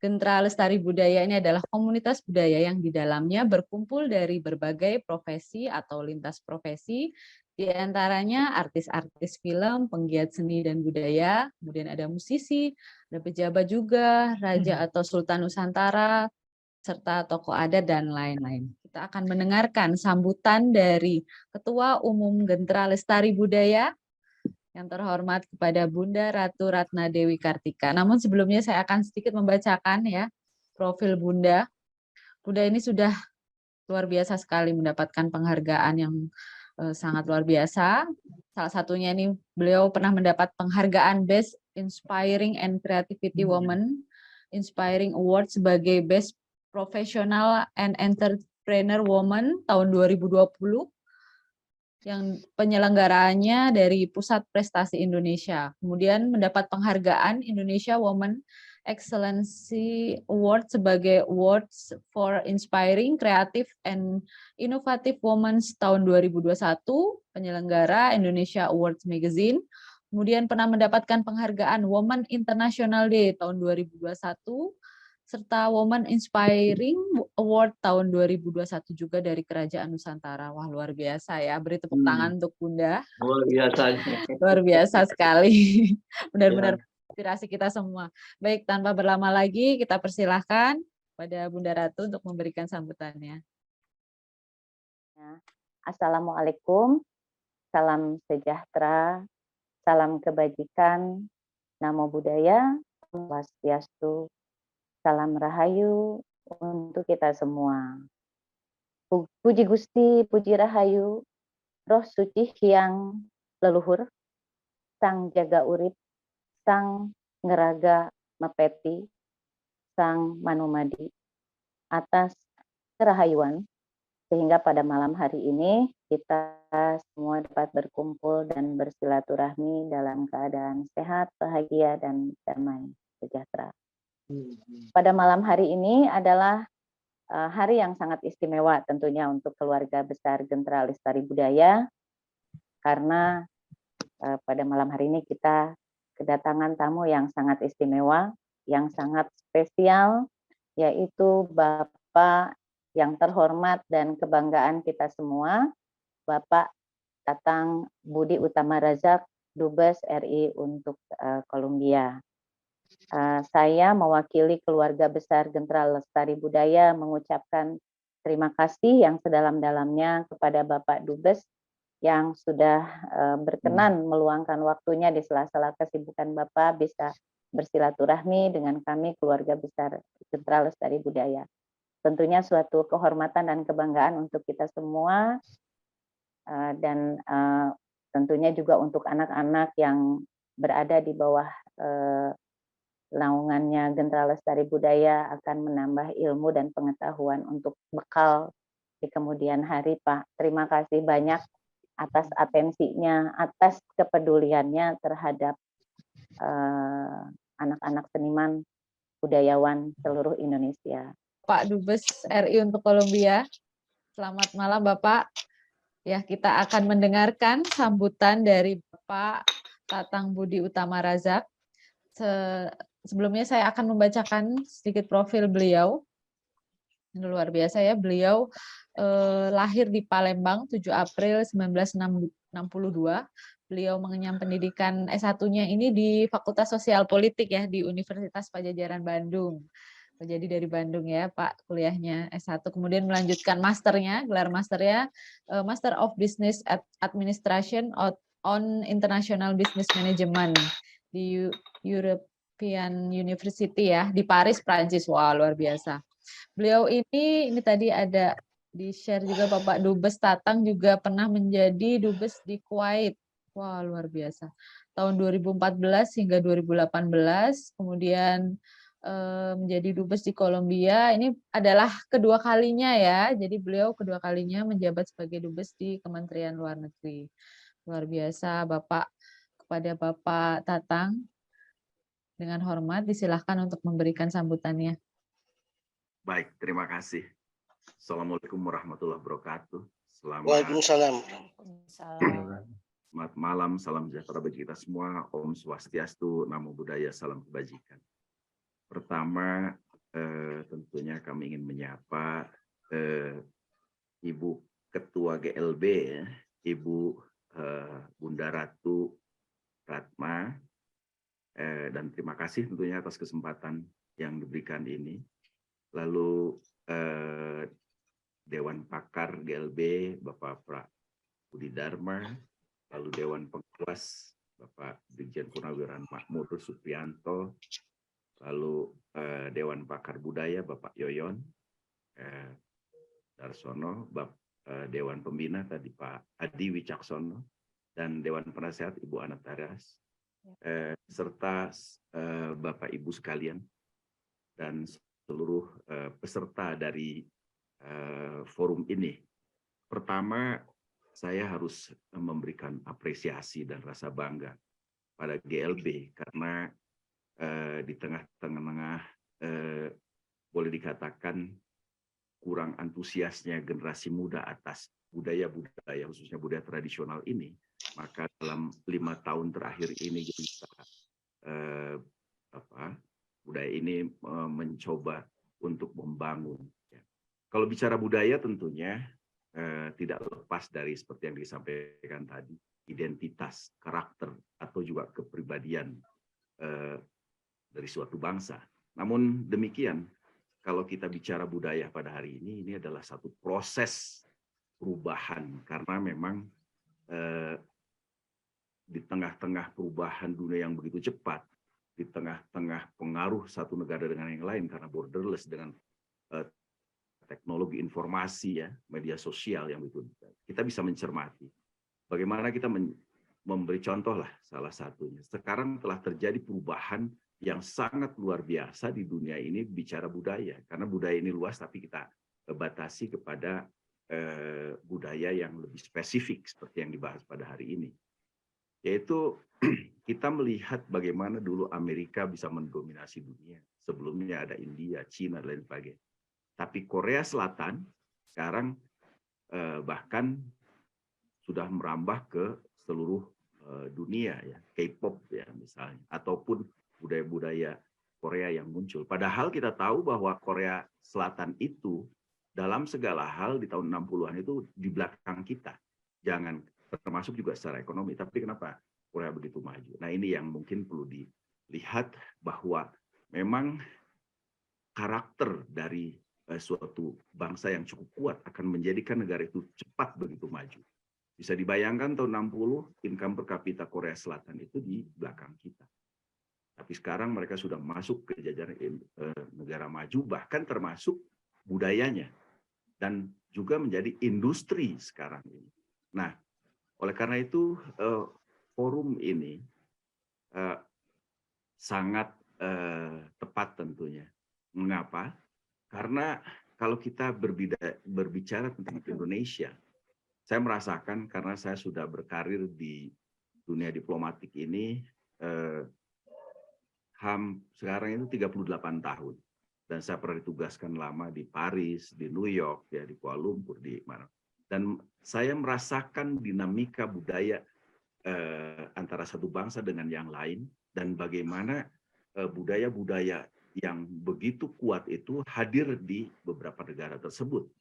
Gentra Lestari Budaya ini adalah komunitas budaya yang di dalamnya berkumpul dari berbagai profesi atau lintas profesi, di antaranya artis-artis film, penggiat seni dan budaya, kemudian ada musisi, ada pejabat juga, raja atau sultan Nusantara, serta tokoh adat dan lain-lain. Kita akan mendengarkan sambutan dari Ketua Umum Gentra Lestari Budaya, yang terhormat kepada Bunda Ratu Ratna Dewi Kartika. Namun sebelumnya saya akan sedikit membacakan ya profil Bunda. Bunda ini sudah luar biasa sekali mendapatkan penghargaan yang sangat luar biasa. Salah satunya ini beliau pernah mendapat penghargaan Best Inspiring and Creativity Woman Inspiring Award sebagai Best Professional and Entrepreneur Woman tahun 2020 yang penyelenggaraannya dari Pusat Prestasi Indonesia. Kemudian mendapat penghargaan Indonesia Women Excellency Award sebagai Awards for Inspiring, Creative, and Innovative Women tahun 2021, penyelenggara Indonesia Awards Magazine. Kemudian pernah mendapatkan penghargaan Women International Day tahun 2021, serta Woman Inspiring Award tahun 2021 juga dari Kerajaan Nusantara. Wah, luar biasa ya. Beri tepuk tangan untuk Bunda. Luar biasa. Luar biasa sekali. Benar-benar inspirasi kita semua. Baik, tanpa berlama lagi, kita persilahkan pada Bunda Ratu untuk memberikan sambutannya. Assalamualaikum, salam sejahtera, salam kebajikan, namo buddhaya, swastiastu, salam rahayu untuk kita semua. Puji Gusti, puji rahayu, roh suci yang leluhur, sang jaga urip, sang ngeraga mepeti, sang manumadi, atas kerahayuan, sehingga pada malam hari ini kita semua dapat berkumpul dan bersilaturahmi dalam keadaan sehat, bahagia, dan damai sejahtera. Pada malam hari ini adalah hari yang sangat istimewa tentunya untuk keluarga besar Gentra Lestari Budaya, karena pada malam hari ini kita kedatangan tamu yang sangat istimewa, yang sangat spesial, yaitu Bapak yang terhormat dan kebanggaan kita semua, Bapak Tatang Budi Utama Razak, Dubes RI untuk Kolombia. Saya mewakili keluarga besar Gentra Lestari Budaya mengucapkan terima kasih yang sedalam-dalamnya kepada Bapak Dubes yang sudah berkenan meluangkan waktunya di sela-sela kesibukan Bapak bisa bersilaturahmi dengan kami keluarga besar Gentra Lestari Budaya. Tentunya suatu kehormatan dan kebanggaan untuk kita semua, dan tentunya juga untuk anak-anak yang berada di bawah naungannya Gentra Lestari Budaya akan menambah ilmu dan pengetahuan untuk bekal di kemudian hari, Pak. Terima kasih banyak atas atensinya, atas kepeduliannya terhadap anak-anak seniman budayawan seluruh Indonesia. Pak Dubes RI untuk Kolombia, selamat malam Bapak. Ya, kita akan mendengarkan sambutan dari Bapak Tatang Budi Utama Razak. Sebelumnya saya akan membacakan sedikit profil beliau. Ini luar biasa ya, beliau lahir di Palembang 7 April 1962. Beliau mengenyam pendidikan S1-nya ini di Fakultas Sosial Politik ya di Universitas Padjadjaran Bandung. Jadi dari Bandung ya Pak kuliahnya S1, kemudian melanjutkan masternya, gelar masternya Master of Business Administration on International Business Management di European University ya di Paris, Prancis. Wah, luar biasa. Beliau ini tadi ada di-share juga Bapak Dubes Tatang juga pernah menjadi Dubes di Kuwait. Wah, luar biasa. Tahun 2014 hingga 2018, kemudian menjadi Dubes di Kolombia. Ini adalah kedua kalinya ya. Jadi beliau kedua kalinya menjabat sebagai Dubes di Kementerian Luar Negeri. Luar biasa Bapak. Kepada Bapak Tatang, dengan hormat disilahkan untuk memberikan sambutannya. Baik, terima kasih. Assalamualaikum warahmatullahi wabarakatuh. Waalaikumsalam. Selamat malam, salam sejahtera bagi kita semua. Om Swastiastu, Namo Buddhaya, salam kebajikan. Pertama, tentunya kami ingin menyapa Ibu Ketua GLB, ya, Ibu Bunda Ratu Ratma, dan terima kasih tentunya atas kesempatan yang diberikan ini. Lalu Dewan Pakar GLB, Bapak Budi Dharma, lalu Dewan Pengawas, Bapak Dirjen Purnawiran Makmur Suprianto, lalu Dewan Pakar Budaya, Bapak Yoyon Darsono, Dewan Pembina tadi Pak Adi Wicaksono, dan Dewan Penasehat Ibu Anataras, serta Bapak Ibu sekalian, dan seluruh peserta dari forum ini. Pertama, saya harus memberikan apresiasi dan rasa bangga pada GLB karena di tengah-tengah boleh dikatakan kurang antusiasnya generasi muda atas budaya-budaya, khususnya budaya tradisional ini, maka dalam 5 tahun terakhir ini kita budaya ini mencoba untuk membangun. Kalau bicara budaya tentunya tidak lepas dari seperti yang disampaikan tadi, identitas, karakter, atau juga kepribadian dari suatu bangsa. Namun demikian, kalau kita bicara budaya pada hari ini adalah satu proses perubahan, karena memang di tengah-tengah perubahan dunia yang begitu cepat, di tengah-tengah pengaruh satu negara dengan yang lain, karena borderless dengan teknologi informasi, ya, media sosial yang begitu, kita bisa mencermati bagaimana kita memberi contoh lah salah satunya. Sekarang telah terjadi perubahan yang sangat luar biasa di dunia ini bicara budaya, karena budaya ini luas tapi kita batasi kepada budaya yang lebih spesifik seperti yang dibahas pada hari ini, yaitu kita melihat bagaimana dulu Amerika bisa mendominasi dunia, sebelumnya ada India, Cina, dan lain sebagainya. Tapi Korea Selatan sekarang bahkan sudah merambah ke seluruh dunia, ya, K-pop ya misalnya, ataupun budaya-budaya Korea yang muncul. Padahal kita tahu bahwa Korea Selatan itu dalam segala hal di tahun 60-an itu di belakang kita. Jangan termasuk juga secara ekonomi, tapi kenapa Korea begitu maju? Nah, ini yang mungkin perlu dilihat bahwa memang karakter dari suatu bangsa yang cukup kuat akan menjadikan negara itu cepat begitu maju. Bisa dibayangkan tahun 60 income per kapita Korea Selatan itu di belakang kita. Tapi sekarang mereka sudah masuk ke jajaran negara maju, bahkan termasuk budayanya, dan juga menjadi industri sekarang ini. Nah, oleh karena itu forum ini sangat tepat tentunya. Mengapa? Karena kalau kita berbicara tentang Indonesia, saya merasakan karena saya sudah berkarir di dunia diplomatik ini sekarang itu 38 tahun. Dan saya pernah ditugaskan lama di Paris, di New York, ya, di Kuala Lumpur, di mana. Dan saya merasakan dinamika budaya antara satu bangsa dengan yang lain, dan bagaimana budaya-budaya yang begitu kuat itu hadir di beberapa negara tersebut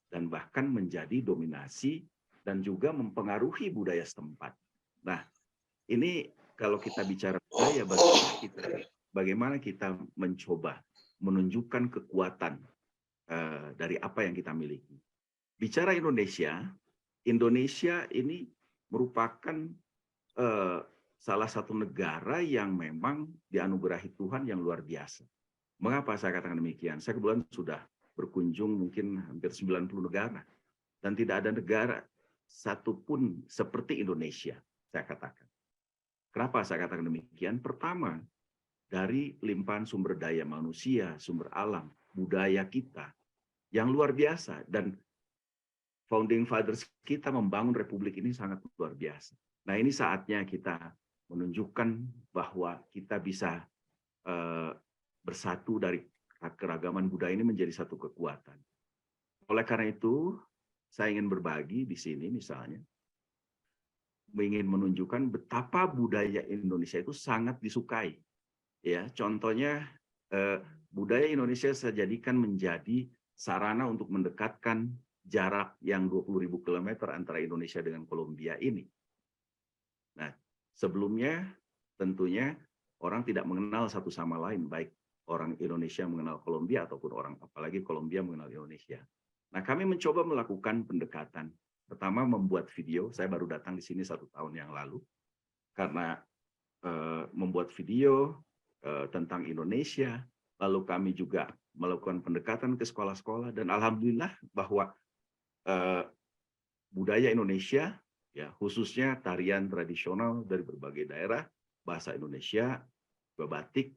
dan bahkan menjadi dominasi dan juga mempengaruhi budaya setempat. Nah, ini kalau kita bicara budaya, bagaimana kita mencoba menunjukkan kekuatan dari apa yang kita miliki. Bicara Indonesia ini merupakan salah satu negara yang memang dianugerahi Tuhan yang luar biasa. Mengapa saya katakan demikian? Saya kebetulan sudah berkunjung mungkin hampir 90 negara. Dan tidak ada negara satupun seperti Indonesia, saya katakan. Kenapa saya katakan demikian? Pertama, dari limpahan sumber daya manusia, sumber alam, budaya kita yang luar biasa. Dan founding fathers kita membangun republik ini sangat luar biasa. Nah, ini saatnya kita menunjukkan bahwa kita bisa bersatu dari keragaman budaya ini menjadi satu kekuatan. Oleh karena itu, saya ingin berbagi di sini misalnya, ingin menunjukkan betapa budaya Indonesia itu sangat disukai. Ya, contohnya budaya Indonesia saya jadikan menjadi sarana untuk mendekatkan jarak yang 20.000 kilometer antara Indonesia dengan Kolombia ini. Nah, sebelumnya tentunya orang tidak mengenal satu sama lain, baik orang Indonesia mengenal Kolombia ataupun orang apalagi Kolombia mengenal Indonesia. Nah, kami mencoba melakukan pendekatan. Pertama membuat video, saya baru datang di sini 1 tahun yang lalu, karena membuat video tentang Indonesia, lalu kami juga melakukan pendekatan ke sekolah-sekolah, dan alhamdulillah bahwa budaya Indonesia, ya khususnya tarian tradisional dari berbagai daerah, bahasa Indonesia, batik,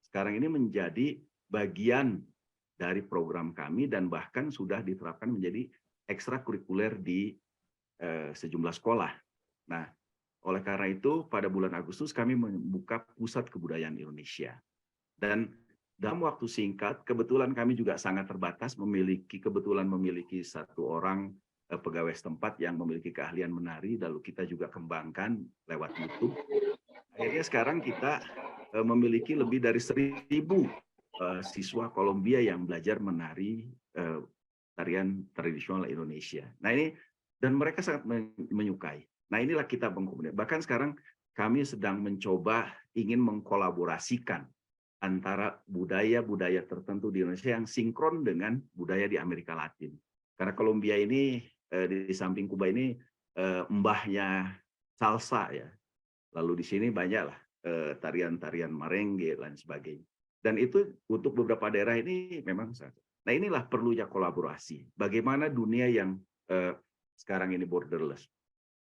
sekarang ini menjadi bagian dari program kami dan bahkan sudah diterapkan menjadi ekstrakurikuler di sejumlah sekolah. Nah, oleh karena itu pada bulan Agustus kami membuka Pusat Kebudayaan Indonesia. Dan dalam waktu singkat, kebetulan kami juga sangat terbatas, kebetulan memiliki 1 orang pegawai setempat yang memiliki keahlian menari, lalu kita juga kembangkan lewat YouTube. Akhirnya sekarang kita memiliki lebih dari 1.000 siswa Kolombia yang belajar menari tarian tradisional Indonesia. Nah ini, dan mereka sangat menyukai. Nah inilah kita mengkomunikasikan. Bahkan sekarang kami sedang mencoba ingin mengkolaborasikan antara budaya-budaya tertentu di Indonesia yang sinkron dengan budaya di Amerika Latin. Karena Kolombia ini di samping Kuba ini mbahnya salsa ya. Lalu di sini banyaklah tarian-tarian merengue dan sebagainya. Dan itu untuk beberapa daerah ini memang sangat. Nah inilah perlunya kolaborasi. Bagaimana dunia yang sekarang ini borderless.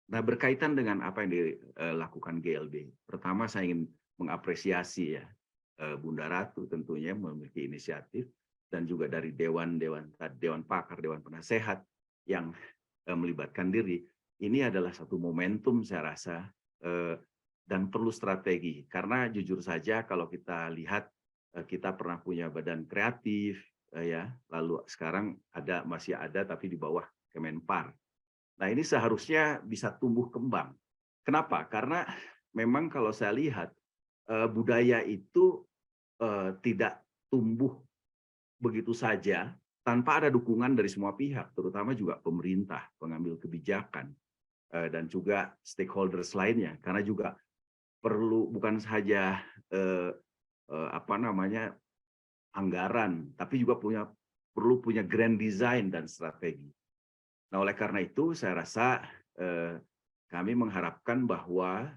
Nah berkaitan dengan apa yang dilakukan GLB. Pertama saya ingin mengapresiasi ya Bunda Ratu tentunya memiliki inisiatif dan juga dari dewan pakar, dewan penasehat yang melibatkan diri. Ini adalah satu momentum saya rasa dan perlu strategi karena jujur saja kalau kita lihat kita pernah punya badan kreatif ya, lalu sekarang masih ada tapi di bawah Kemenpar. Nah ini seharusnya bisa tumbuh kembang. Kenapa? Karena memang kalau saya lihat budaya itu tidak tumbuh begitu saja tanpa ada dukungan dari semua pihak, terutama juga pemerintah, pengambil kebijakan, dan juga stakeholders lainnya. Karena juga perlu bukan saja anggaran, tapi juga perlu punya grand design dan strategi. Nah, oleh karena itu saya rasa kami mengharapkan bahwa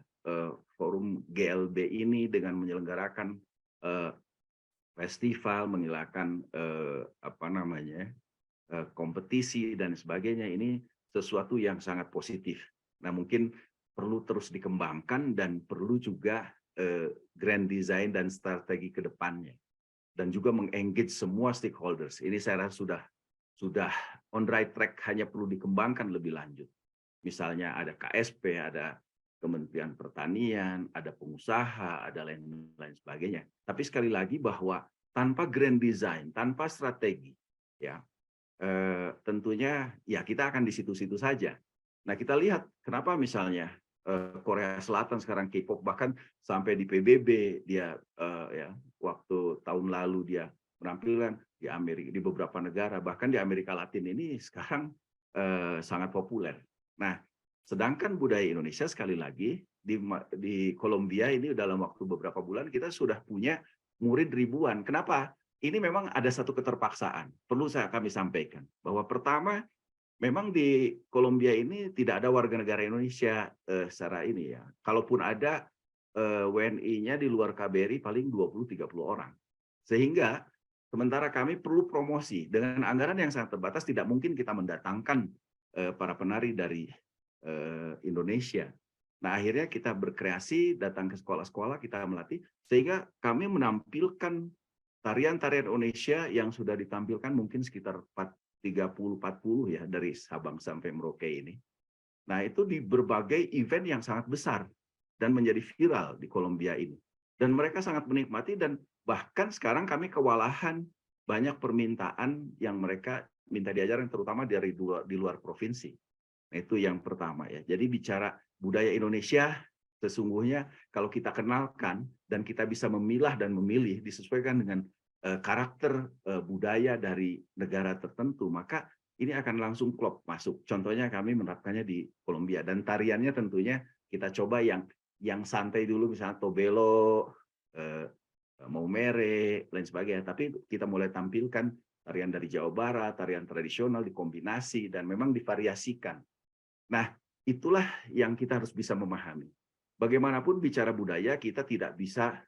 forum GLB ini dengan menyelenggarakan festival, menyelenggarakan kompetisi dan sebagainya, ini sesuatu yang sangat positif. Nah, mungkin perlu terus dikembangkan dan perlu juga grand design dan strategi ke depannya. Dan juga meng-engage semua stakeholders. Ini saya rasa sudah on right track, hanya perlu dikembangkan lebih lanjut. Misalnya ada KSP, ada Kementerian Pertanian, ada pengusaha, ada lain sebagainya. Tapi sekali lagi bahwa tanpa grand design, tanpa strategi, ya tentunya ya kita akan di situ-situ saja. Nah kita lihat kenapa misalnya Korea Selatan sekarang K-pop bahkan sampai di PBB dia waktu tahun lalu dia menampilkan di Amerika, di beberapa negara, bahkan di Amerika Latin ini sekarang sangat populer. Nah sedangkan budaya Indonesia sekali lagi di Kolombia ini dalam waktu beberapa bulan kita sudah punya murid ribuan. Kenapa? Ini memang ada satu keterpaksaan. Perlu kami sampaikan bahwa pertama memang di Kolombia ini tidak ada warga negara Indonesia secara ini ya. Kalaupun ada WNI-nya di luar KBRI paling 20-30 orang. Sehingga sementara kami perlu promosi dengan anggaran yang sangat terbatas, tidak mungkin kita mendatangkan para penari dari Indonesia. Nah, akhirnya kita berkreasi, datang ke sekolah-sekolah, kita melatih, sehingga kami menampilkan tarian-tarian Indonesia yang sudah ditampilkan mungkin sekitar 30-40 ya, dari Sabang sampai Merauke ini. Nah, itu di berbagai event yang sangat besar dan menjadi viral di Kolombia ini. Dan mereka sangat menikmati dan bahkan sekarang kami kewalahan banyak permintaan yang mereka minta diajarkan, terutama dari di luar provinsi. Nah, itu yang pertama ya. Jadi bicara budaya Indonesia sesungguhnya kalau kita kenalkan dan kita bisa memilah dan memilih disesuaikan dengan karakter budaya dari negara tertentu, maka ini akan langsung klop masuk. Contohnya kami menerapkannya di Kolombia, dan tariannya tentunya kita coba yang santai dulu, misalnya Tobelo, Maumere, lain sebagainya. Tapi kita mulai tampilkan tarian dari Jawa Barat, tarian tradisional dikombinasi dan memang divariasikan. Nah, itulah yang kita harus bisa memahami. Bagaimanapun bicara budaya, kita tidak bisa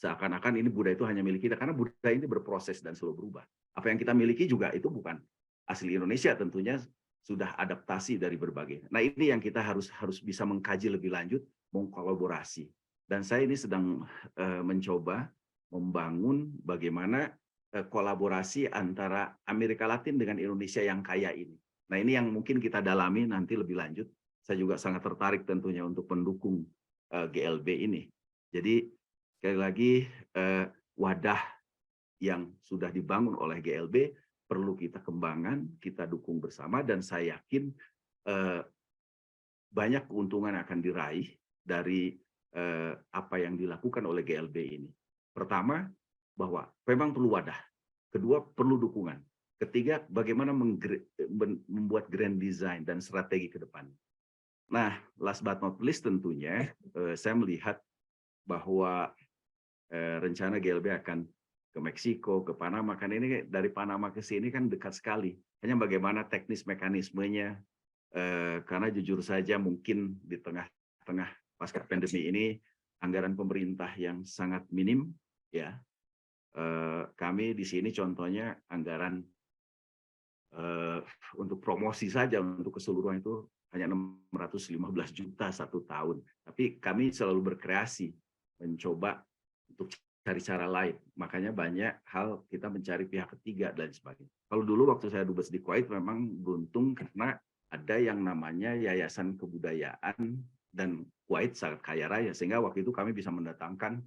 seakan-akan ini budaya itu hanya milik kita, karena budaya ini berproses dan selalu berubah. Apa yang kita miliki juga itu bukan asli Indonesia, tentunya sudah adaptasi dari berbagai. Nah, ini yang kita harus bisa mengkaji lebih lanjut, mengkolaborasi. Dan saya ini sedang mencoba membangun bagaimana kolaborasi antara Amerika Latin dengan Indonesia yang kaya ini. Nah, ini yang mungkin kita dalami nanti lebih lanjut. Saya juga sangat tertarik tentunya untuk mendukung GLB ini. Jadi sekali lagi wadah yang sudah dibangun oleh GLB perlu kita kembangkan, kita dukung bersama, dan saya yakin banyak keuntungan akan diraih dari apa yang dilakukan oleh GLB ini. Pertama, bahwa memang perlu wadah. Kedua, perlu dukungan. Ketiga, bagaimana membuat grand design dan strategi ke depan. Nah, last but not least tentunya, saya melihat bahwa rencana GLB akan ke Meksiko, ke Panama, kan ini dari Panama ke sini kan dekat sekali. Hanya bagaimana teknis mekanismenya, karena jujur saja mungkin di tengah-tengah pasca pandemi ini anggaran pemerintah yang sangat minim, ya. Kami di sini contohnya anggaran untuk promosi saja untuk keseluruhan itu hanya 615 juta satu tahun. Tapi kami selalu berkreasi, mencoba untuk cari cara lain. Makanya banyak hal kita mencari pihak ketiga dan sebagainya. Kalau dulu waktu saya dubes di Kuwait memang beruntung karena ada yang namanya Yayasan Kebudayaan, dan Kuwait sangat kaya raya, sehingga waktu itu kami bisa mendatangkan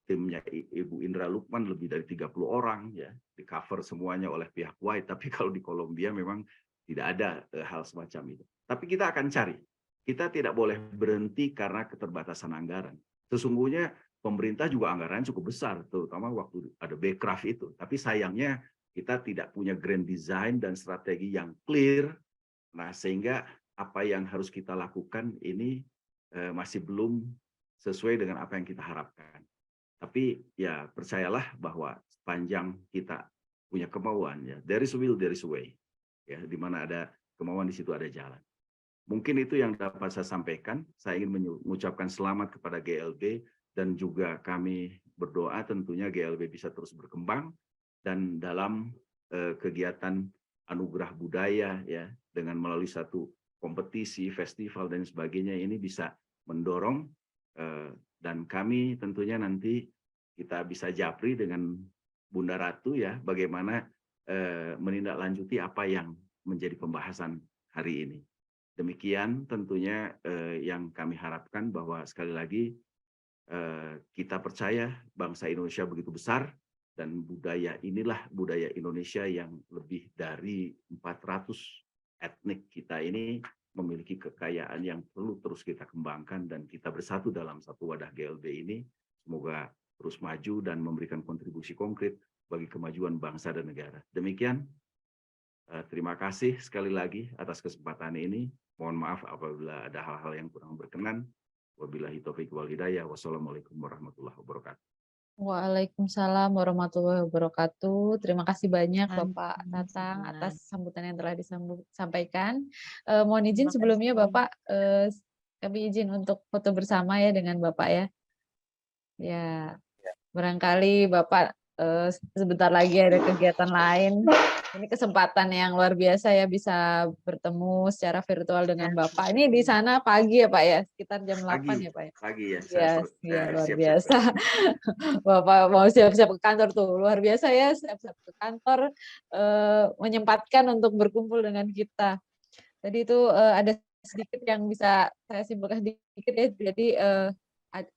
timnya Ibu Indra Lukman lebih dari 30 orang, ya, di cover semuanya oleh pihak Kuwait. Tapi kalau di Kolombia memang tidak ada hal semacam itu. Tapi kita akan cari. Kita tidak boleh berhenti karena keterbatasan anggaran. Sesungguhnya pemerintah juga anggaran cukup besar, terutama waktu ada Bekraf itu. Tapi sayangnya kita tidak punya grand design dan strategi yang clear. Nah, sehingga apa yang harus kita lakukan ini masih belum sesuai dengan apa yang kita harapkan. Tapi ya percayalah bahwa sepanjang kita punya kemauan, ya, there is a will, there is a way. Ya, di mana ada kemauan, di situ ada jalan. Mungkin itu yang dapat saya sampaikan. Saya ingin mengucapkan selamat kepada GLB, dan juga kami berdoa tentunya GLB bisa terus berkembang, dan dalam kegiatan anugerah budaya, ya, dengan melalui satu kompetisi, festival dan sebagainya, ini bisa mendorong, dan kami tentunya nanti kita bisa japri dengan Bunda Ratu, ya, bagaimana menindaklanjuti apa yang menjadi pembahasan hari ini. Demikian tentunya yang kami harapkan, bahwa sekali lagi kita percaya bangsa Indonesia begitu besar, dan budaya inilah budaya Indonesia yang lebih dari 400 etnik kita ini memiliki kekayaan yang perlu terus kita kembangkan, dan kita bersatu dalam satu wadah GLB ini. Semoga terus maju dan memberikan kontribusi konkret bagi kemajuan bangsa dan negara. Demikian, terima kasih sekali lagi atas kesempatan ini. Mohon maaf apabila ada hal-hal yang kurang berkenan. Wabillahi taufiq wal hidayah. Wassalamualaikum warahmatullahi wabarakatuh. Waalaikumsalam warahmatullahi wabarakatuh. Terima kasih banyak Bapak Tatang atas sambutan yang telah disampaikan. Mohon izin sebelumnya Bapak, kami izin untuk foto bersama ya dengan Bapak, ya. Ya, barangkali Bapak sebentar lagi ada kegiatan lain. Ini kesempatan yang luar biasa ya, bisa bertemu secara virtual dengan Bapak. Ini di sana pagi ya Pak ya, sekitar jam 8 ya Pak ya? Pagi ya. Ya, luar biasa. Bapak mau siap-siap ke kantor tuh, luar biasa ya, siap-siap ke kantor, menyempatkan untuk berkumpul dengan kita. Tadi itu ada sedikit yang bisa saya simpulkan sedikit ya, jadi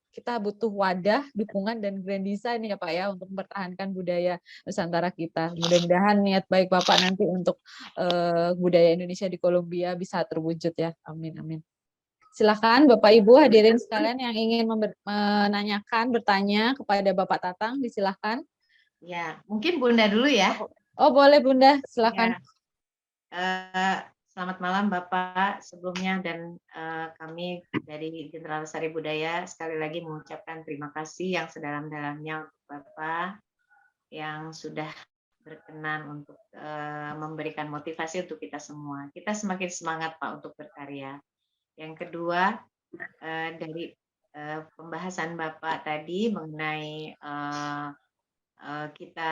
kita butuh wadah, dukungan, dan grand design ya Pak ya, untuk mempertahankan budaya Nusantara kita. Mudah-mudahan niat baik Bapak nanti untuk budaya Indonesia di Kolombia bisa terwujud ya. Amin, amin. Silakan Bapak Ibu hadirin sekalian yang ingin menanyakan, bertanya kepada Bapak Tatang, disilahkan. Ya, mungkin Bunda dulu ya. Oh boleh Bunda, silakan. Selamat malam Bapak sebelumnya, dan kami dari Jenderal Lestari Budaya sekali lagi mengucapkan terima kasih yang sedalam-dalamnya untuk Bapak yang sudah berkenan untuk memberikan motivasi untuk kita semua. Kita semakin semangat Pak untuk berkarya. Yang kedua, dari pembahasan Bapak tadi mengenai kita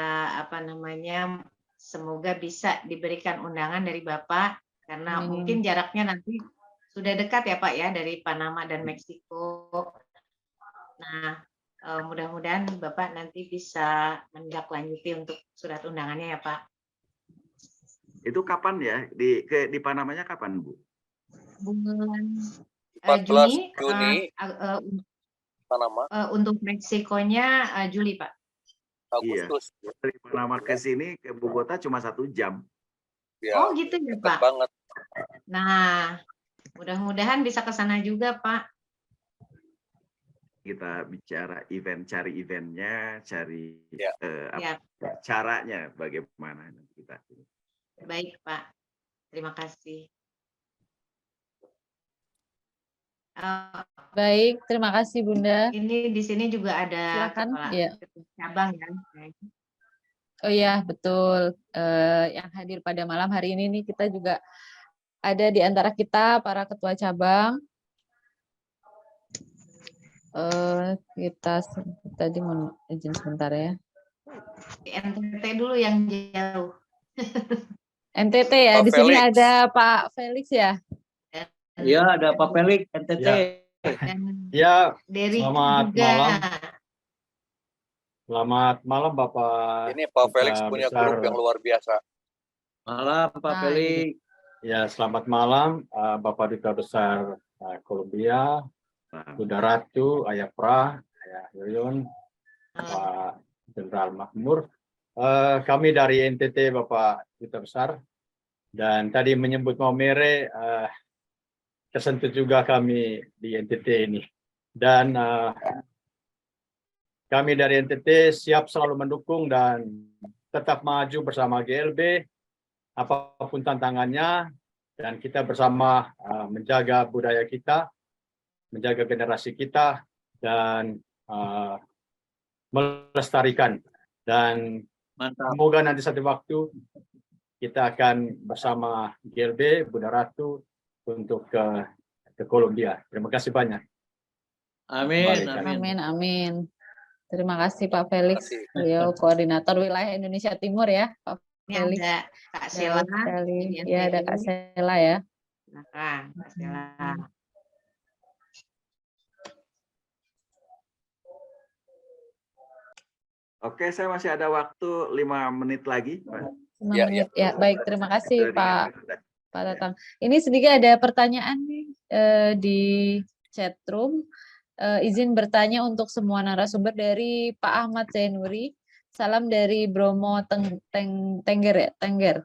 semoga bisa diberikan undangan dari Bapak, karena mungkin jaraknya nanti sudah dekat ya Pak ya, dari Panama dan Meksiko. Nah, mudah-mudahan Bapak nanti bisa menindaklanjuti untuk surat undangannya ya Pak. Itu kapan ya? Di Panamanya kapan, Bu? Bulan 14 Juni, Panama. untuk Meksikonya Juli Pak. Agustus. Iya. Dari Panama ke sini ke Bogota cuma 1 jam. Ya, Oh gitu ya Pak. banget. Nah, mudah-mudahan bisa ke sana juga Pak. Kita bicara event, cari eventnya, cari Ya. caranya bagaimana kita. Baik Pak, terima kasih. Baik, terima kasih Bunda. Ini di sini juga ada Silakan, kepala ya. cabang ya. Oh iya, betul. Yang hadir pada malam hari ini nih, kita juga ada di antara kita para ketua cabang. Kita tadi mau izin sebentar ya. NTT dulu yang jauh. NTT ya, Pak di sini Felix. ada Pak Felix ya. Iya, ada Pak Felix, NTT. Dan Ya, Derry selamat juga. malam. Selamat malam Bapak. Ini Pak Duta Felix punya Besar. grup yang luar biasa. Malam Pak Ah, Felix. Ya, selamat malam Bapak Duta Besar Kolombia, Bunda Ratu, Ayah Pra, Ayah Yoyon, Pak Jenderal Makmur. Kami dari NTT Bapak Duta Besar. Dan tadi menyebut Maumere, tersentuh juga kami di NTT ini. Dan kami dari NTT siap selalu mendukung dan tetap maju bersama GLB apapun tantangannya, dan kita bersama menjaga budaya kita, menjaga generasi kita, dan melestarikan. Dan semoga nanti satu waktu kita akan bersama GLB, Bunda Ratu, untuk ke Kolombia. Terima kasih banyak. Amin. Amin, amin. Terima kasih Pak Felix, Terima kasih. beliau koordinator wilayah Indonesia Timur ya, Pak Ini Felix. ada Kak Sheila. Sekali. Di Ya, ada NTT. Kak Sheila ya. Silakan, Kak Sheila. Oke, saya masih ada waktu 5 menit lagi, Pak. 5 Ya, menit. Ya, baik. Terima kasih Pak Pak Tatang. Ini sedikit ada pertanyaan nih di chat room. Izin bertanya untuk semua narasumber dari Pak Ahmad Zainuri. Salam dari Bromo Tengger ya, Tengger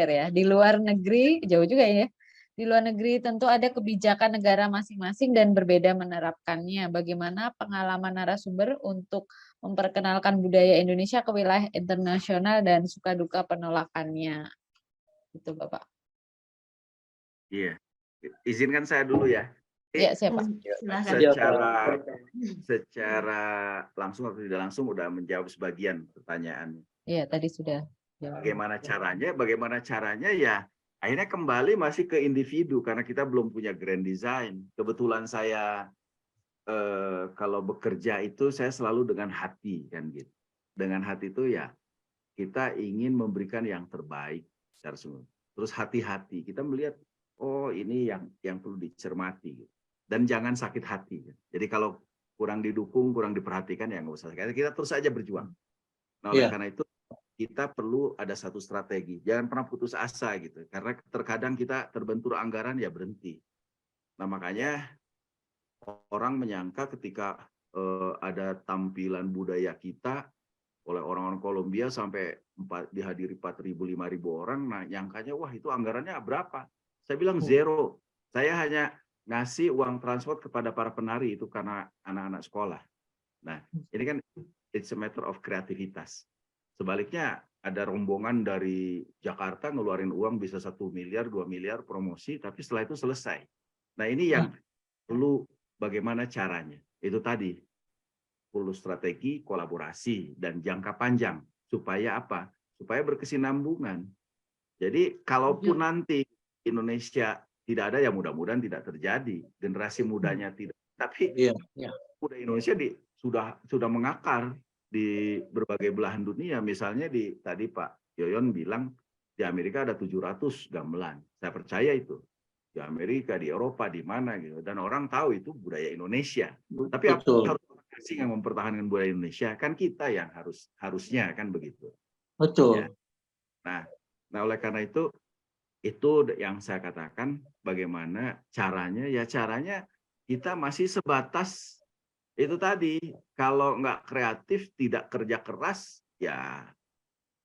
ya. Di luar negeri, jauh juga ya. Di luar negeri tentu ada kebijakan negara masing-masing dan berbeda menerapkannya. Bagaimana pengalaman narasumber untuk memperkenalkan budaya Indonesia ke wilayah internasional dan suka duka penolakannya? Itu Bapak. Iya. Izinkan saya dulu ya. Ya, siapa? Silakan. Secara langsung atau tidak langsung udah menjawab sebagian pertanyaan. Iya, tadi sudah. Bagaimana caranya ya akhirnya kembali masih ke individu karena kita belum punya grand design. Kebetulan saya kalau bekerja itu saya selalu dengan hati kan gitu. Dengan hati itu ya kita ingin memberikan yang terbaik secara semua. Terus hati-hati kita melihat oh ini yang perlu dicermati gitu. Dan jangan sakit hati. Jadi kalau kurang didukung, kurang diperhatikan ya nggak usah. Kita terus saja berjuang. Nah, oleh karena itu kita perlu ada satu strategi. Jangan pernah putus asa gitu. Karena terkadang kita terbentur anggaran ya berhenti. Nah makanya orang menyangka ketika ada tampilan budaya kita oleh orang-orang Kolombia sampai dihadiri 4.000, 5.000 orang. Nah nyangkanya wah itu anggarannya berapa? Saya bilang zero. Saya hanya ngasih uang transport kepada para penari itu karena anak-anak sekolah. Nah, ini kan it's a matter of kreativitas. Sebaliknya ada rombongan dari Jakarta ngeluarin uang bisa 1 miliar, 2 miliar promosi, tapi setelah itu selesai. Nah, ini yang perlu bagaimana caranya. Itu tadi, perlu strategi, kolaborasi, dan jangka panjang. Supaya apa? Supaya berkesinambungan. Jadi, kalaupun nanti Indonesia tidak ada, ya mudah-mudahan tidak terjadi. Generasi mudanya tidak. Tapi muda Indonesia sudah mengakar di berbagai belahan dunia. Misalnya tadi Pak Yoyon bilang di Amerika ada 700 gamelan. Saya percaya itu. Di Amerika, di Eropa, di mana gitu. Dan orang tahu itu budaya Indonesia. Tapi apa harus orang asing yang mempertahankan budaya Indonesia? Kan kita yang harusnya kan begitu. Betul. Ya. Nah, oleh karena itu yang saya katakan bagaimana caranya. Ya caranya kita masih sebatas itu tadi, kalau nggak kreatif, tidak kerja keras, ya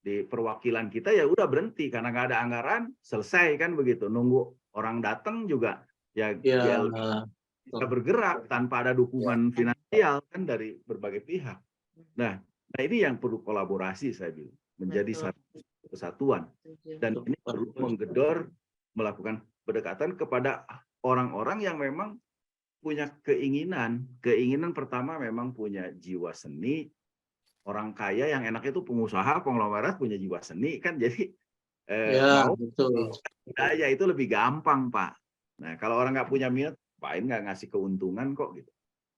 di perwakilan kita ya udah berhenti karena nggak ada anggaran, selesai kan begitu. Nunggu orang datang juga ya bisa bergerak tanpa ada dukungan finansial kan dari berbagai pihak. Nah, ini yang perlu kolaborasi saya bilang, menjadi satu kesatuan. Dan ini perlu menggedor, melakukan pendekatan kepada orang-orang yang memang punya keinginan pertama memang punya jiwa seni. Orang kaya yang enak itu pengusaha, konglomerat punya jiwa seni kan, jadi mau budaya itu lebih gampang Pak. Nah kalau orang nggak punya minat, Pak nggak ngasih keuntungan kok gitu.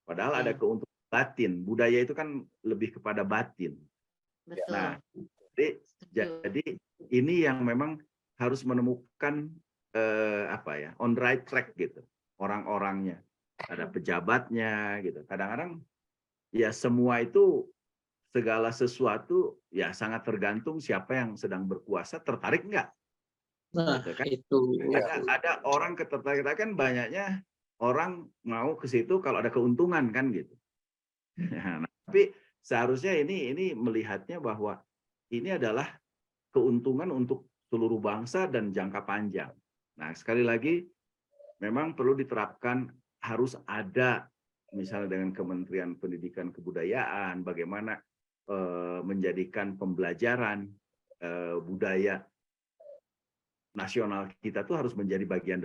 Padahal ada keuntungan batin. Budaya itu kan lebih kepada batin. Betul. Nah jadi ini yang memang harus menemukan on the right track gitu orang-orangnya. Ada pejabatnya gitu. Kadang-kadang ya semua itu segala sesuatu ya sangat tergantung siapa yang sedang berkuasa, tertarik enggak. Nah, gitu, kan? itu ada orang ketertarik kan, banyaknya orang mau ke situ kalau ada keuntungan kan gitu. Nah, tapi seharusnya ini melihatnya bahwa ini adalah keuntungan untuk seluruh bangsa dan jangka panjang. Nah, sekali lagi memang perlu diterapkan, harus ada misalnya dengan Kementerian Pendidikan Kebudayaan bagaimana menjadikan pembelajaran budaya nasional kita tuh harus menjadi bagian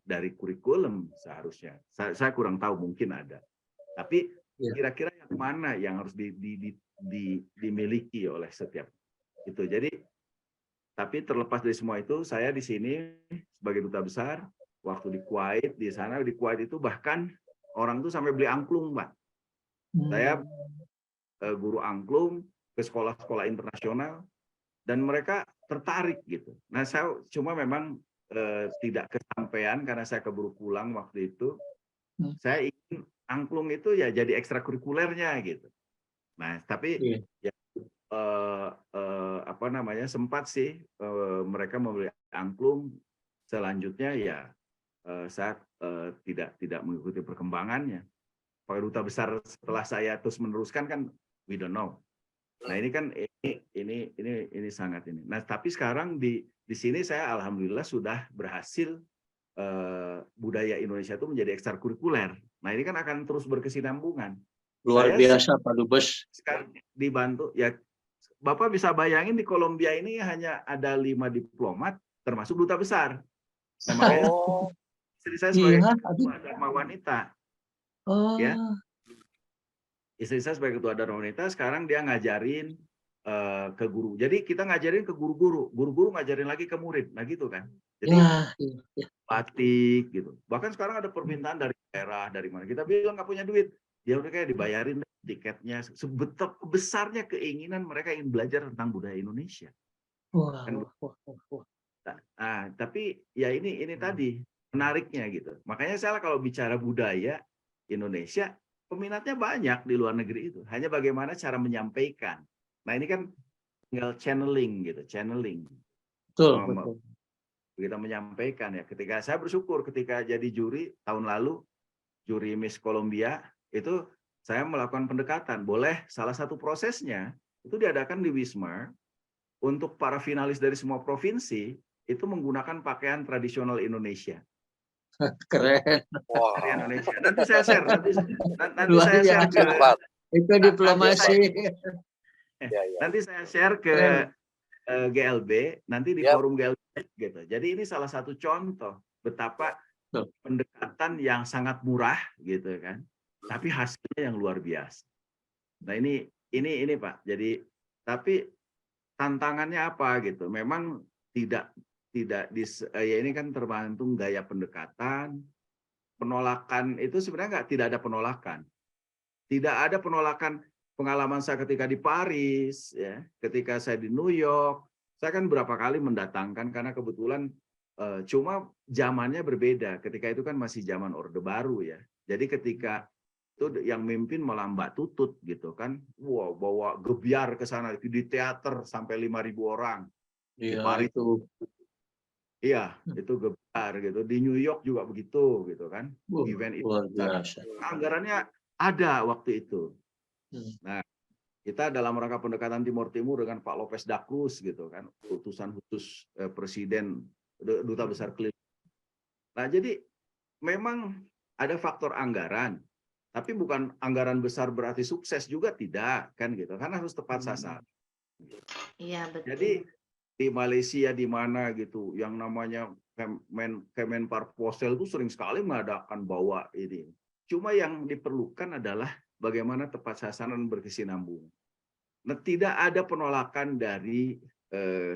dari kurikulum seharusnya. Saya kurang tahu, mungkin ada. Tapi kira-kira yang mana yang harus dimiliki oleh setiap itu. Jadi tapi terlepas dari semua itu, saya di sini sebagai duta besar. Waktu di Kuwait, di Kuwait itu bahkan orang tuh sampai beli angklung, Pak. Saya guru angklung ke sekolah-sekolah internasional dan mereka tertarik gitu. Nah, saya cuma memang tidak kesampaian karena saya keburu pulang waktu itu. Saya ingin angklung itu ya jadi ekstrakurikulernya gitu. Nah, tapi ya sempat sih mereka membeli angklung. Selanjutnya ya saya tidak mengikuti perkembangannya. Pak Duta Besar setelah saya terus meneruskan kan we don't know. Nah ini kan ini sangat ini. Nah tapi sekarang di sini saya alhamdulillah sudah berhasil budaya Indonesia itu menjadi ekstrakurikuler. Nah ini kan akan terus berkesinambungan. Luar biasa Pak Dubes. Sekarang dibantu ya, Bapak bisa bayangin di Kolombia ini hanya ada 5 diplomat termasuk duta besar. Nah, makanya istri saya sebagai ketua Dharma Wanita. Ya. Istri saya sebagai ketua Dharma Wanita, sekarang dia ngajarin ke guru. Jadi kita ngajarin ke guru-guru, guru-guru ngajarin lagi ke murid. Nah gitu kan. Jadi batik gitu. Bahkan sekarang ada permintaan dari daerah, dari mana. Kita bilang nggak punya duit. Dia udah kayak dibayarin tiketnya. Sebetulnya besarnya keinginan mereka ingin belajar tentang budaya Indonesia. Nah, tapi ya ini tadi menariknya gitu. Makanya saya kalau bicara budaya Indonesia, peminatnya banyak di luar negeri itu. Hanya bagaimana cara menyampaikan. Nah ini kan tinggal channeling gitu, channeling. Betul. Kita menyampaikan ya. Ketika saya bersyukur ketika jadi juri tahun lalu, juri Miss Colombia itu saya melakukan pendekatan. Boleh salah satu prosesnya itu diadakan di Wisma untuk para finalis dari semua provinsi itu menggunakan pakaian tradisional Indonesia. Keren. Wah, dari Indonesia. Nanti saya share, nanti Luar saya share biasa. ke hebat. Itu diplomasi. Ya, ya. nanti saya share ke Keren. GLB, nanti di Yap. forum GLB gitu. Jadi ini salah satu contoh betapa Betul. pendekatan yang sangat murah gitu kan, tapi hasilnya yang luar biasa. Nah ini Pak. Jadi tapi tantangannya apa gitu? Memang tidak ya ini kan tergantung gaya pendekatan. Penolakan itu sebenarnya tidak ada penolakan. Tidak ada penolakan. Pengalaman saya ketika di Paris, ya, ketika saya di New York, saya kan berapa kali mendatangkan karena kebetulan cuma zamannya berbeda. Ketika itu kan masih zaman Orde Baru ya. Jadi ketika itu yang mimpin malah Mbak Tutut gitu kan, wow, bawa gebiar ke sana di teater sampai 5.000 orang. Di Iya Paris itu. iya, itu gebiar gitu. Di New York juga begitu gitu kan. Event itu Luar biasa. anggarannya ada waktu itu. Hmm. Nah, kita dalam rangka pendekatan Timur Timur dengan Pak Lopez da Cruz gitu kan, utusan khusus Presiden Duta Besar Keliling. Nah, jadi memang ada faktor anggaran, tapi bukan anggaran besar berarti sukses juga tidak kan gitu, karena harus tepat sasaran. Iya, betul. Jadi di Malaysia di mana gitu, yang namanya Kemenparposel itu sering sekali mengadakan bawa ini. Cuma yang diperlukan adalah bagaimana tepat sasaran berkesinambungan. Nah, tidak ada penolakan dari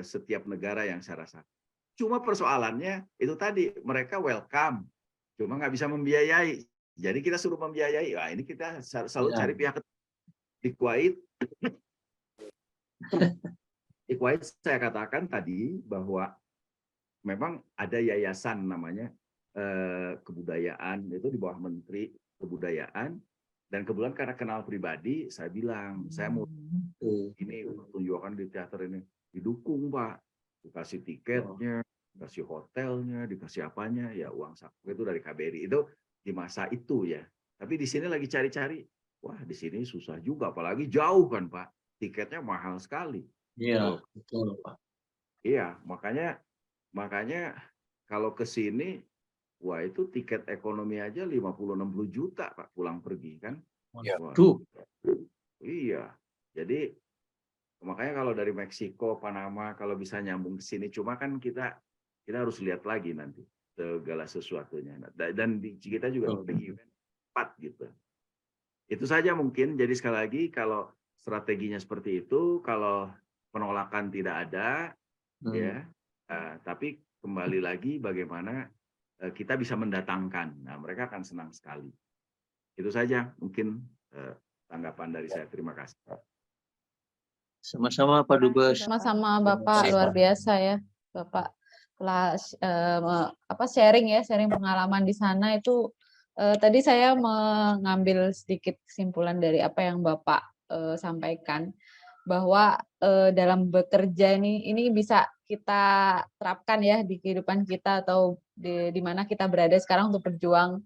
setiap negara yang saya rasa. Cuma persoalannya itu tadi, mereka welcome, cuma nggak bisa membiayai. Jadi kita suruh membiayai. Wah, ini kita selalu cari pihak di Kuwait. Di Kuwait saya katakan tadi bahwa memang ada yayasan namanya kebudayaan, itu di bawah Menteri Kebudayaan. Dan kebetulan karena kenal pribadi, saya bilang, saya mau ini pertunjukan di teater ini. Didukung, Pak. Dikasih tiketnya, dikasih hotelnya, dikasih apanya, ya uang saku itu dari KBRI. Itu di masa itu ya. Tapi di sini lagi cari-cari, wah di sini susah juga, apalagi jauh kan, Pak. Tiketnya mahal sekali. Iya, betul, Pak. Iya, makanya kalau ke sini, wah itu tiket ekonomi aja 50-60 juta Pak pulang pergi kan. Ya. Tuh. Iya. Jadi makanya kalau dari Meksiko, Panama kalau bisa nyambung ke sini, cuma kan kita harus lihat lagi nanti segala sesuatunya. Dan kita juga memiliki event 4 gitu. Itu saja mungkin. Jadi sekali lagi kalau strateginya seperti itu, kalau penolakan tidak ada, ya. Tapi kembali lagi bagaimana kita bisa mendatangkan. Nah, mereka akan senang sekali. Itu saja mungkin tanggapan dari saya. Terima kasih. Sama-sama Pak Dubes. Sama-sama Bapak, luar biasa ya Bapak. Telah sharing pengalaman di sana itu. Tadi saya mengambil sedikit kesimpulan dari apa yang Bapak sampaikan, bahwa dalam bekerja ini bisa kita terapkan ya di kehidupan kita atau di mana kita berada sekarang untuk berjuang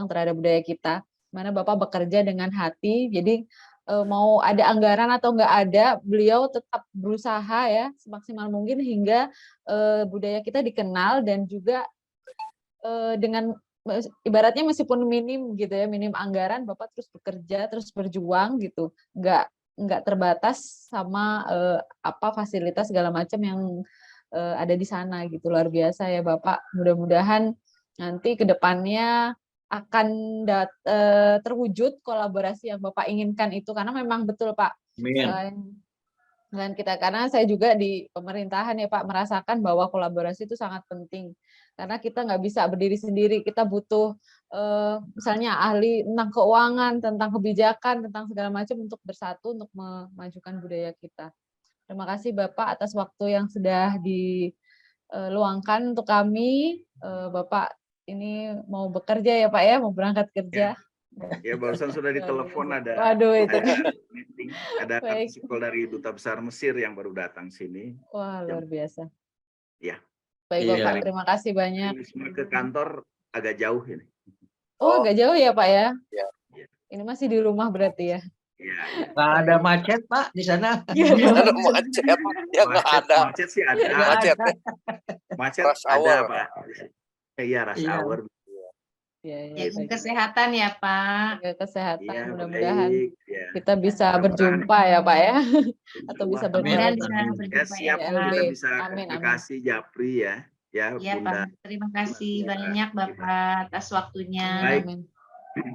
terhadap budaya kita. Mana Bapak bekerja dengan hati, jadi mau ada anggaran atau nggak ada, beliau tetap berusaha ya semaksimal mungkin hingga budaya kita dikenal, dan juga dengan ibaratnya meskipun minim gitu ya, minim anggaran, Bapak terus bekerja, terus berjuang gitu, nggak terbatas sama apa fasilitas segala macam yang ada di sana gitu. Luar biasa ya Bapak. Mudah-mudahan nanti ke depannya akan terwujud kolaborasi yang Bapak inginkan itu, karena memang betul Pak. Selain kita, karena saya juga di pemerintahan ya Pak merasakan bahwa kolaborasi itu sangat penting, karena kita nggak bisa berdiri sendiri, kita butuh misalnya ahli tentang keuangan, tentang kebijakan, tentang segala macam untuk bersatu untuk memajukan budaya kita. Terima kasih Bapak atas waktu yang sudah diluangkan untuk kami. Bapak ini mau bekerja ya Pak ya, mau berangkat kerja. Ya barusan sudah ditelepon ada. Waduh itu. Meeting, ada artikel dari Duta Besar Mesir yang baru datang sini. Wah luar biasa. Ya. Baik Bapak, terima kasih banyak. Ke kantor agak jauh ini. Oh, agak jauh ya Pak ya? Ya. Ini masih di rumah berarti ya? Iya. Nggak ada macet Pak di sana? Nggak ada macet. Ya nggak ada. Macet sih ada. Macet. Macet Rush ada hour. Pak. Iya rush hour. Ya, Jaga kesehatan ya Pak. jaga kesehatan. Iya, Mudah-mudahan baik. Ya. kita bisa Mudah-mudahan berjumpa ya Pak ya, atau bisa Insya Allah. Mudah-mudahan berkoordinasi. bisa Ya, berjumpa ya siap Pak. kita bisa Amin, amin. komunikasi Japri ya. Ya, Iya Bunda. Pak. Terima kasih Ya, banyak Bapak atas waktunya. Baik. Amin.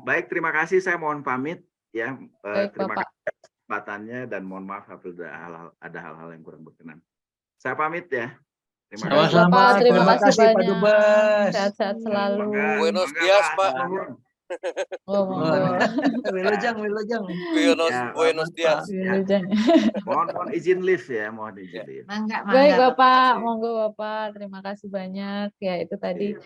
Baik, terima kasih. Saya mohon pamit ya. Baik Terima Bapak. kasih kesempatannya dan mohon maaf apabila ada hal-hal yang kurang berkenan. Saya pamit ya. Terima Baik kasih. Sama-sama. Bapak, terima Terima kasih kasih Pak banyak. Dubes. Sehat-sehat selalu. Buenos Mangga, dias, Pak. Atur nuhun. Oh, monggo. Wilujeng, Wilujeng. Ya, Buenos dias. Wilujeng. mohon izin live ya, mohon izin live. Mangga, Baik mangga Bapak, kasih. monggo Bapak. Terima kasih banyak. Ya, itu tadi Iya.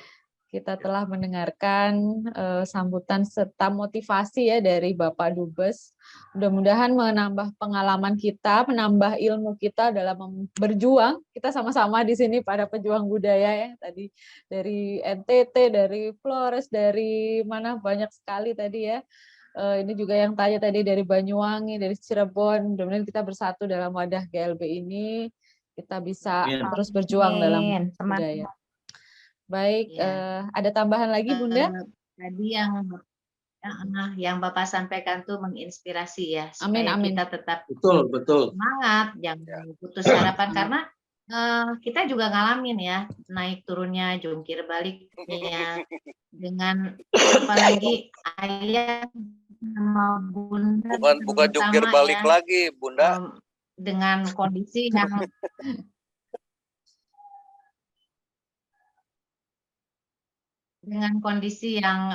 kita telah mendengarkan sambutan serta motivasi ya dari Bapak Dubes. Mudah-mudahan menambah pengalaman kita, menambah ilmu kita dalam berjuang. Kita sama-sama di sini para pejuang budaya ya. Tadi dari NTT, dari Flores, dari mana banyak sekali tadi ya. Ini juga yang tanya tadi dari Banyuwangi, dari Cirebon. Mudah-mudahan kita bersatu dalam wadah GLB ini. Kita bisa Amin. terus berjuang dalam Amin. budaya. Baik, Ya. ada tambahan lagi Bunda? Tadi yang Bapak sampaikan tuh menginspirasi ya, Amin, supaya amin. kita tetap Betul, betul. semangat, jangan putus harapan karena kita juga ngalamin ya naik turunnya, jungkir baliknya dengan apalagi ayah sama bunda Bukan jungkir terutama balik ya, lagi, Bunda. dengan kondisi yang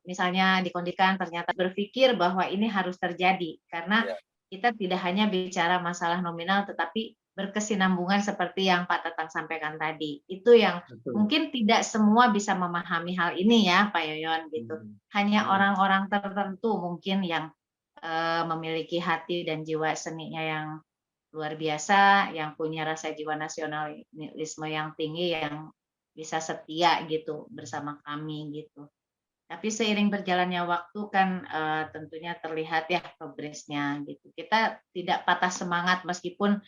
misalnya dikondisikan ternyata berpikir bahwa ini harus terjadi karena Ya. kita tidak hanya bicara masalah nominal tetapi berkesinambungan seperti yang Pak Tatang sampaikan tadi. Itu yang Betul. mungkin tidak semua bisa memahami hal ini ya Pak Yoyon gitu. Hanya orang-orang tertentu mungkin yang memiliki hati dan jiwa seninya yang luar biasa, yang punya rasa jiwa nasionalisme yang tinggi, yang bisa setia gitu bersama kami gitu. Tapi seiring berjalannya waktu kan tentunya terlihat ya progresnya gitu. Kita tidak patah semangat meskipun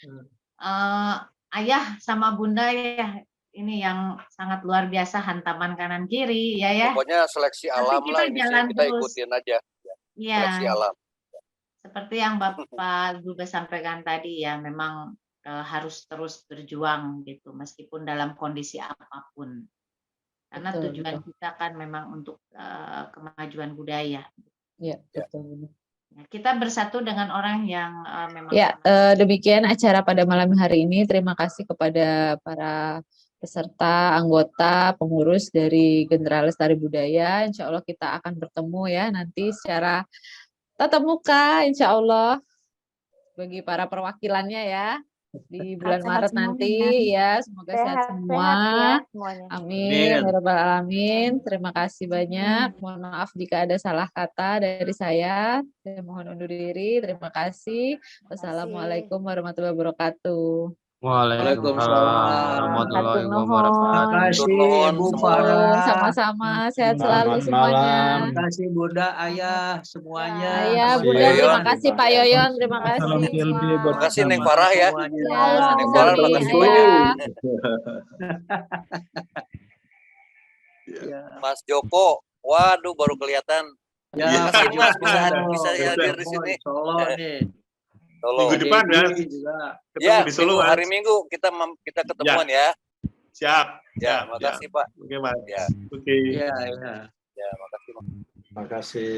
ayah sama bunda ya ini yang sangat luar biasa hantaman kanan kiri ya. Pokoknya seleksi Tapi alam kita lah ini jalan kita terus. ikutin aja. Iya. Seleksi alam. Seperti yang Bapak Dubes sampaikan tadi ya, memang harus terus berjuang gitu meskipun dalam kondisi apapun. Karena Betul, tujuan betul. kita kan memang untuk kemajuan budaya. Ya, betul. Kita bersatu dengan orang yang memang Ya, demikian acara pada malam hari ini. Terima kasih kepada para peserta, anggota, pengurus dari Generalis Tari Budaya. Insya Allah kita akan bertemu ya nanti secara tatap muka, insya Allah bagi para perwakilannya ya di bulan Maret nanti ya. Semoga sehat semua. ya semuanya. Amin. Ya Rabbal Alamin. Terima kasih banyak. Mohon maaf jika ada salah kata dari saya. Saya mohon undur diri. Terima kasih. Wassalamualaikum warahmatullahi wabarakatuh. Waalaikumsalam warahmatullahi Hatur wabarakatuh. Terima kasih Nuhun Bu semua. Farah. Sama-sama. Sehat selalu Selamat malam. semuanya. Terima kasih Bunda, Ayah, semuanya. Ayah, Terima Bunda, kasih. terima kasih Pak Yoyon. Terima Salam kasih. GLB buat Terima kasih Neng bersama. Farah ya. Semuanya. Ya, Neng Farah sama-sama terima kasih. Ayah. Ya. Mas Joko, waduh baru kelihatan. Ya, Terima kasih Mas Pak bisa Joko. hadir di sini. Solo nih. Solo. Minggu depan ya, Dedi juga. ketemu Ya, di Solo Mas. hari Minggu kita ketemuan ya. Siap. Ya, siap, makasih Pak. siap. Oke Mas. Ya. Oke. Ya, ya. Ya, makasih Mas. Terima kasih.